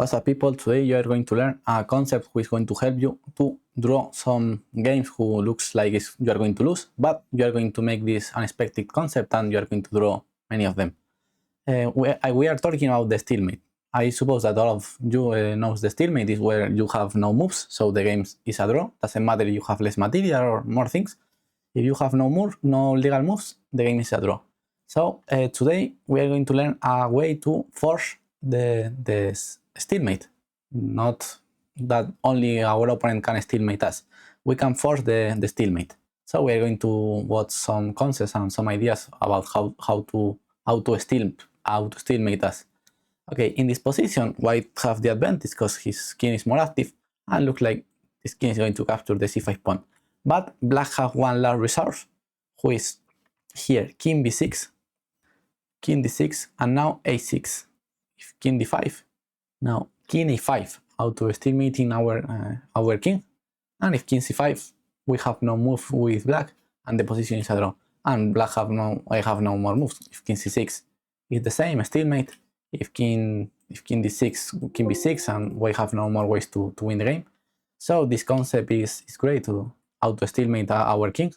What's up, people? Today you are going to learn a concept which is going to help you to draw some games who looks like you are going to lose, but you are going to make this unexpected concept and you are going to draw many of them. We are talking about the Stealmate. I suppose that all of you knows the Stealmate is where you have no moves, so the game is a draw. Doesn't matter if you have less material or more things. If you have no legal moves, the game is a draw. So today we are going to learn a way to force the Stealmate. Not that only our opponent can Stealmate us. We can force the Stealmate. So we are going to watch some concepts and some ideas about how to Stealmate us. Okay, in this position, white have the advantage because his king is more active and looks like this king is going to capture the c5 pawn. But black have one large resource, who is here king b6, king d6, and now a6. If king d5, now king a5, auto-estimating our king. And if king c5, we have no move with black, and the position is a draw. And black I have no more moves. If king c6 is the same, stalemate. If king d6, king b6, and we have no more ways to win the game. So this concept is great to auto-stalemate our king.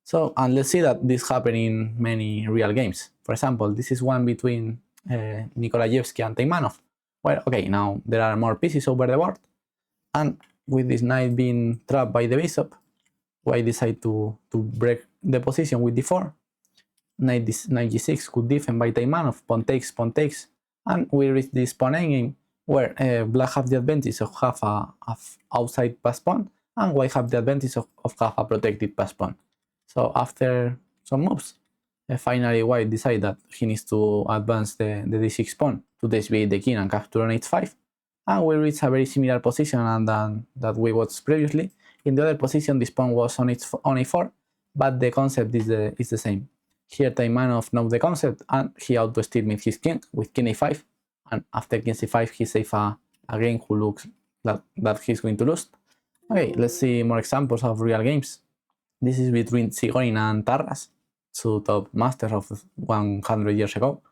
So, and let's see that this happens in many real games. For example, this is one between Nikolayevsky and Taimanov. Well, okay, now there are more pieces over the board, and with this knight being trapped by the bishop, white decide to break the position with d4. Knight g6 could defend by Taimanov, pawn takes, and we reach this pawn endgame where black have the advantage of have a outside pass pawn, and white have the advantage of have a protected pass pawn. So after some moves, finally white decide that he needs to advance the d6 pawn to desviate the king and capture on h5, and we reach a very similar position and that we watched previously. In the other position, this pawn was on a4, but the concept is the same. Here Taimanov knows the concept and he auto-stealmates his king with king a5, and after king c5 he saves a game who looks that he's going to lose. Okay, let's see more examples of real games. This is between Tsigorin and Tarras, two top masters of 100 years ago,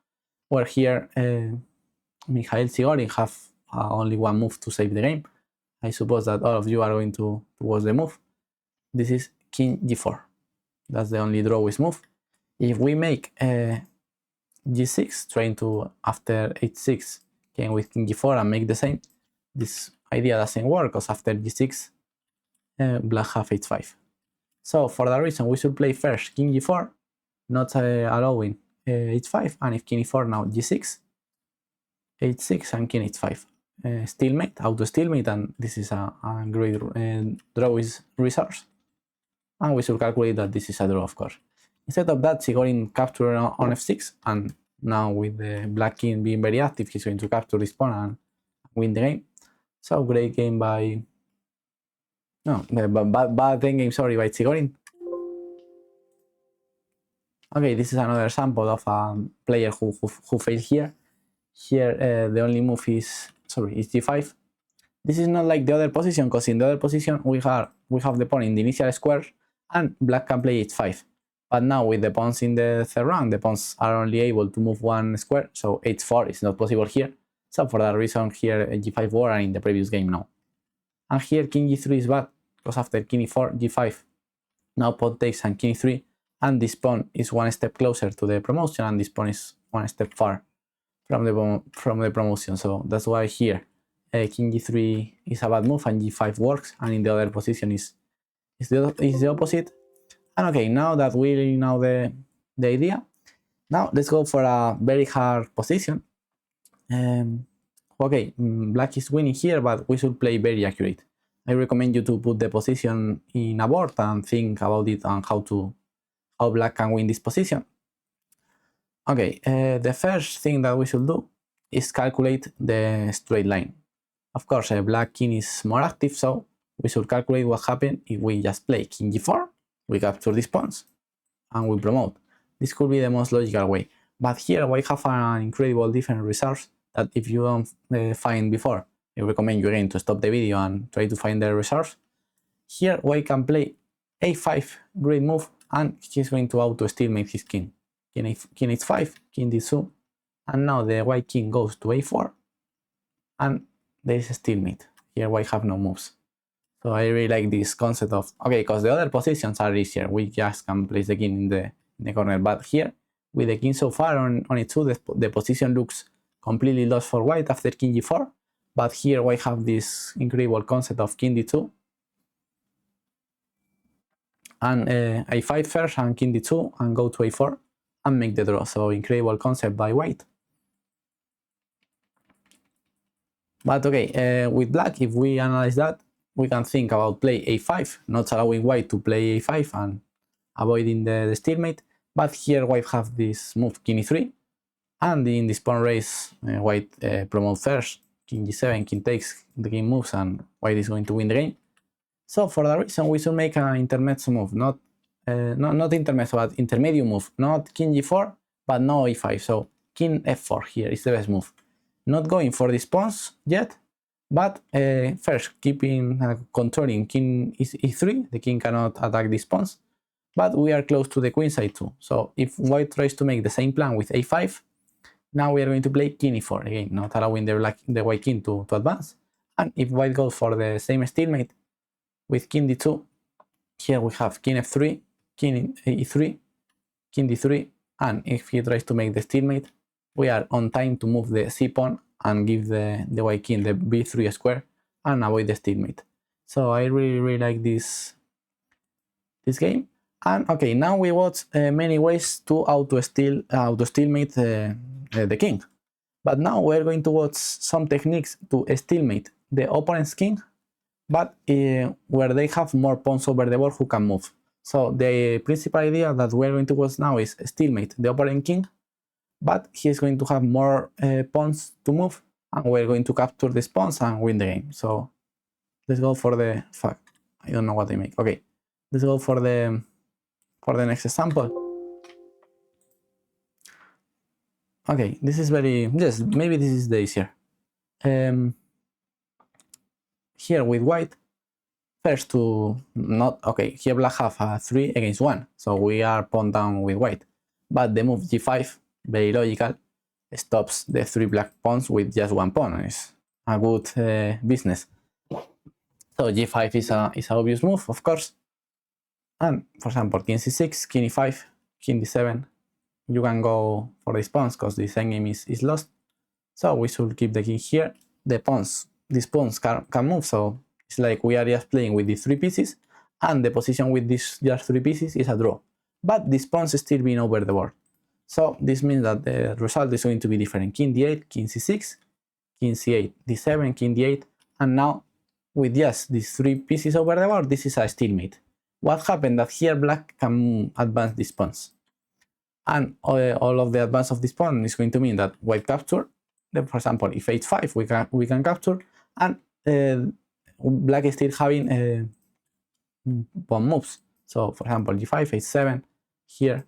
where here Mikhail Tsigorin have only one move to save the game. I suppose that all of you are going to watch the move. This is king g4. That's the only draw-with move. If we make g6, trying to, after h6, king with king g4 and make the same, this idea doesn't work because after g6, black have h5. So for that reason, we should play first king g4, not allowing h5, and if king e4, now g6, h6, and king h5. Stalemate, auto-stalemate, and this is a great draw with resource. And we should calculate that this is a draw, of course. Instead of that, Tsigorin captured on f6, and now with the black king being very active, he's going to capture this pawn and win the game. So great game by... No, bad endgame, sorry, by Tsigorin. Okay, this is another example of a player who failed here. Here, the only move is g5. This is not like the other position, because in the other position we have the pawn in the initial square, and black can play h5. But now with the pawns in the third round, the pawns are only able to move one square, so h4 is not possible here. So for that reason, here g5 were in the previous game now. And here king g3 is bad, because after king e4, g5, now pawn takes and king e3, and this pawn is one step closer to the promotion, and this pawn is one step far from the promotion. So that's why here king g3 is a bad move and g5 works, and in the other position is the opposite. And okay, now that we know the idea, now let's go for a very hard position. Okay, black is winning here, but we should play very accurate. I recommend you to put the position in a board and think about it and how black can win this position. Okay, the first thing that we should do is calculate the straight line. Of course, black king is more active, so we should calculate what happens if we just play king g4, we capture these pawns, and we promote. This could be the most logical way. But here we have an incredible different resource that if you don't find before, I recommend you again to stop the video and try to find the resource. Here white can play a5, great move, and he's going to auto-stalemate his king. King h5, king d2, and now the white king goes to a4, and there is a stalemate. Here white have no moves. So I really like this concept of, okay, because the other positions are easier. We just can place the king in the corner. But here, with the king so far on e2, the position looks completely lost for white after king g4. But here white have this incredible concept of king d2. And a5 first and king d2 and go to a4 and make the draw. So incredible concept by white. But okay, with black, if we analyze that, we can think about play a5, not allowing white to play a5 and avoiding the stalemate. But here white have this move king e3, and in this pawn race, white promote first, king g7, king takes, the king moves, and white is going to win the game. So for that reason, we should make an intermezzo move, not intermezzo, but intermediate move, not king g4, but no e5. So king f4 here is the best move. Not going for these pawns yet, but first keeping controlling king e3. The king cannot attack these pawns, but we are close to the queen side too. So if white tries to make the same plan with a5, now we are going to play king e4 again, not allowing the white king to advance. And if white goes for the same stalemate with king d2, here we have king f3, king e3, king d3, and if he tries to make the stalemate, we are on time to move the c pawn and give the white king the b3 square and avoid the stalemate. So I really like this game. And okay, now we watch many ways to auto stalemate the king. But now we're going to watch some techniques to stalemate the opponent's king, but where they have more pawns over the board who can move. So the principal idea that we're going to watch now is stalemate the opponent king, but he's going to have more pawns to move, and we're going to capture these pawns and win the game. So let's go for the fuck. I don't know what I make. Okay, let's go for the next example. Okay, this is maybe this is the easier. Here with white, first to not, okay, here black have a 3 against 1, so we are pawn down with white. But the move g5, very logical, stops the 3 black pawns with just 1 pawn. It's a good business. So g5 is an obvious move, of course. And for example, king c6, king e5, king d7, you can go for these pawns because this endgame is lost. So we should keep the king here. These pawns can move, so it's like we are just playing with these 3 pieces, and the position with these just 3 pieces is a draw. But these pawns still being over the board. So this means that the result is going to be different. King d8, king c6, king c8, d7, king d8, and now with just these 3 pieces over the board, this is a stalemate. What happened that here black can advance these pawns, and all of the advance of this pawn is going to mean that white capture. Then, for example, if h5 we can capture, and black is still having pawn moves. So for example, g5, h7 here.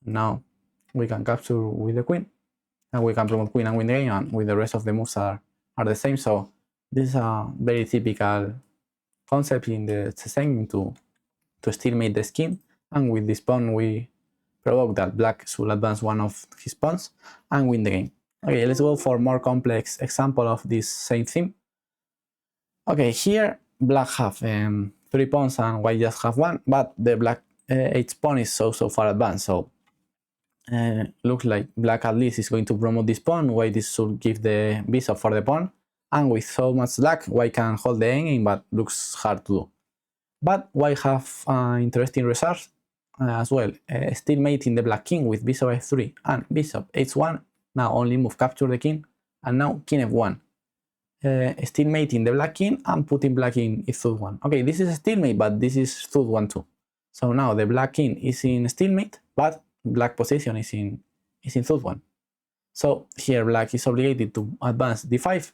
Now we can capture with the queen, and we can promote queen and win the game, and with the rest of the moves are the same. So this is a very typical concept in the chess to stalemate the skin, and with this pawn we provoke that black should advance one of his pawns and win the game. Okay, let's go for more complex example of this same theme. Okay, here black have 3 pawns and white just have 1, but the black h pawn is so far advanced, so looks like black at least is going to promote this pawn. White should give the bishop for the pawn, and with so much luck white can hold the endgame, but looks hard to do. But white have interesting resource as well, still mating the black king with bishop f3 and bishop h1. Now only move capture the king, and now king f1. Still mating the black king and putting black in third one. Okay, this is a stalemate, but this is third one too. So now the black king is in stalemate, but black position is in third one. So here black is obligated to advance d5.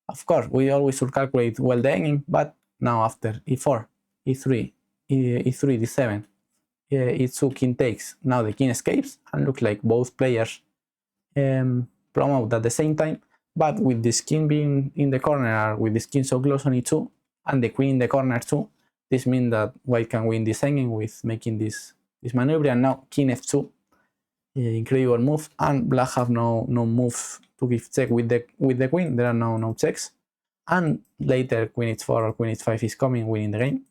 Of course, we always should calculate well the endgame, but now after e4, e3, e3, d7, e2, king takes. Now the king escapes, and looks like both players promote at the same time. But with this king being in the corner, with this king so close on e2, and the queen in the corner too, this means that white can win this endgame with making this maneuver. And now king f2, incredible move, and black have no move to give check with the queen. There are no checks, and later queen h4 or queen h5 is coming, winning the game.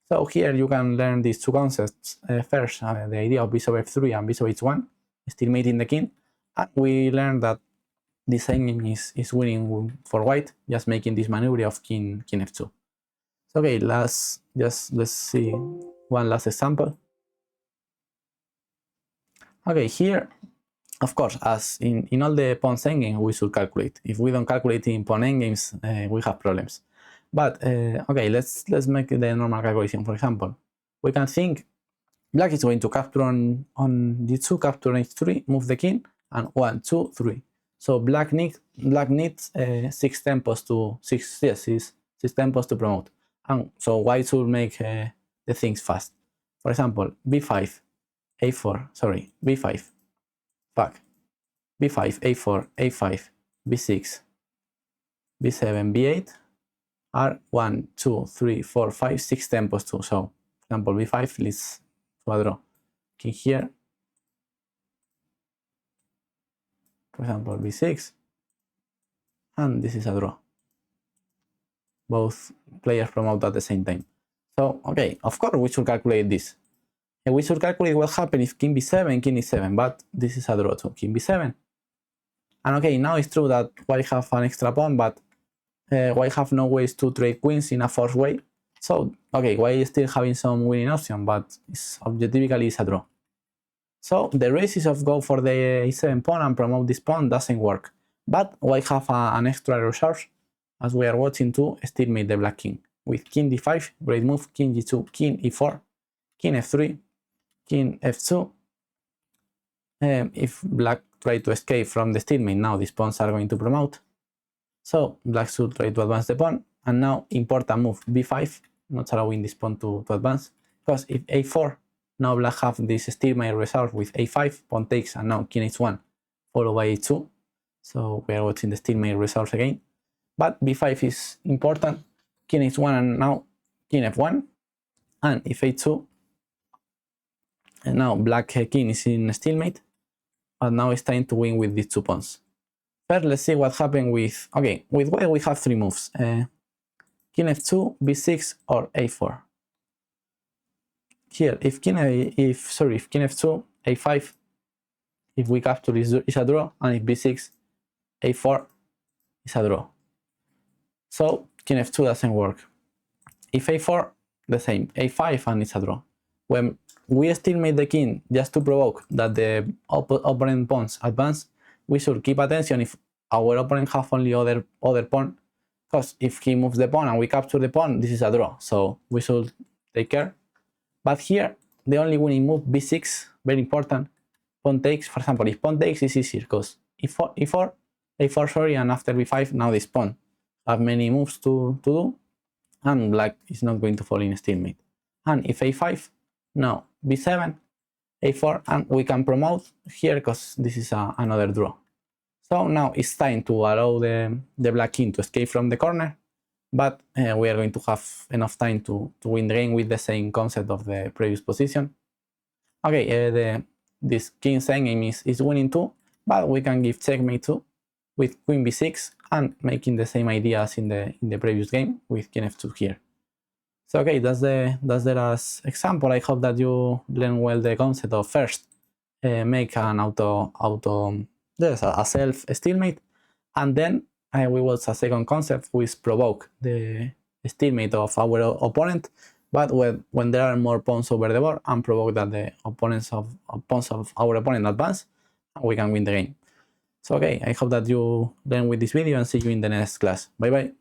So here you can learn these two concepts. First, the idea of bishop f3 and bishop h1, stalemating the king, and we learned that this endgame is winning for white, just making this maneuver of king f2. So okay, let's see one last example. Okay, here, of course, as in all the pawns endgames, we should calculate. If we don't calculate in pawn endgames, we have problems. But okay, let's make the normal calculation. For example, we can think black is going to capture on d2, capture on h3, move the king, and 1, 2, 3. So black needs 6 tempos to 6 tempos to promote, and so white should make the things fast. For example, b5, a4, sorry, b5, fuck, b5, a4, a5, b6, b7, b8 are 1, 2, 3, 4, 5, 6 tempos too. So, for example, b5 leads to a draw. King here, for example, b6, and this is a draw. Both players promote at the same time. So, okay, of course we should calculate this. And we should calculate what happens if king b7, king e7, but this is a draw too, king b7. And okay, now it's true that white have an extra pawn, but white have no ways to trade queens in a forced way. So, okay, white is still having some winning option, but it's objectively it's a draw. So the races of go for the e7 pawn and promote this pawn doesn't work. But white have an extra resource, as we are watching to stealmate the black king. With king d5, great move, king g2, king e4, king f3, king f2. If black try to escape from the stalemate, now these pawns are going to promote. So black should try to advance the pawn, and now important move b5, not allowing this pawn to advance, because if a4, now black have this stalemate resolved with a5, pawn takes, and now king h1, followed by a2. So we are watching the stalemate resolve again. But b5 is important, king h1, and now king f1, and if a2, and now black king is in stalemate, but now it's time to win with these two pawns. First, let's see what happened with, okay, with white we have three moves, king f2, b6, or a4. Here, if king f2, a5, if we capture is a draw, and if b6, a4 is a draw. So king f2 doesn't work. If a4, the same, a5, and it's a draw. When we still made the king just to provoke that the opponent pawns advance, we should keep attention if our opponent have only other pawn, because if he moves the pawn and we capture the pawn, this is a draw, so we should take care. But here, the only winning move, b6, very important, pawn takes. For example, if pawn takes is easier, because e4, sorry, and after b5, now this pawn have many moves to do, and black is not going to fall in stalemate. And if a5, now b7, a4, and we can promote here because this is another draw. So now it's time to allow the black king to escape from the corner, but we are going to have enough time to win the game with the same concept of the previous position. Okay, this king's endgame is winning too, but we can give checkmate too with queen b6 and making the same idea as in the previous game with king f2 here. So okay, that's the last example. I hope that you learn well the concept of first make an a self stalemate, and then we watch a second concept which provoke the stalemate of our opponent, but when there are more pawns over the board, and provoke that the pawns of our opponent advance, and we can win the game. So okay, I hope that you learn with this video, and see you in the next class. Bye bye.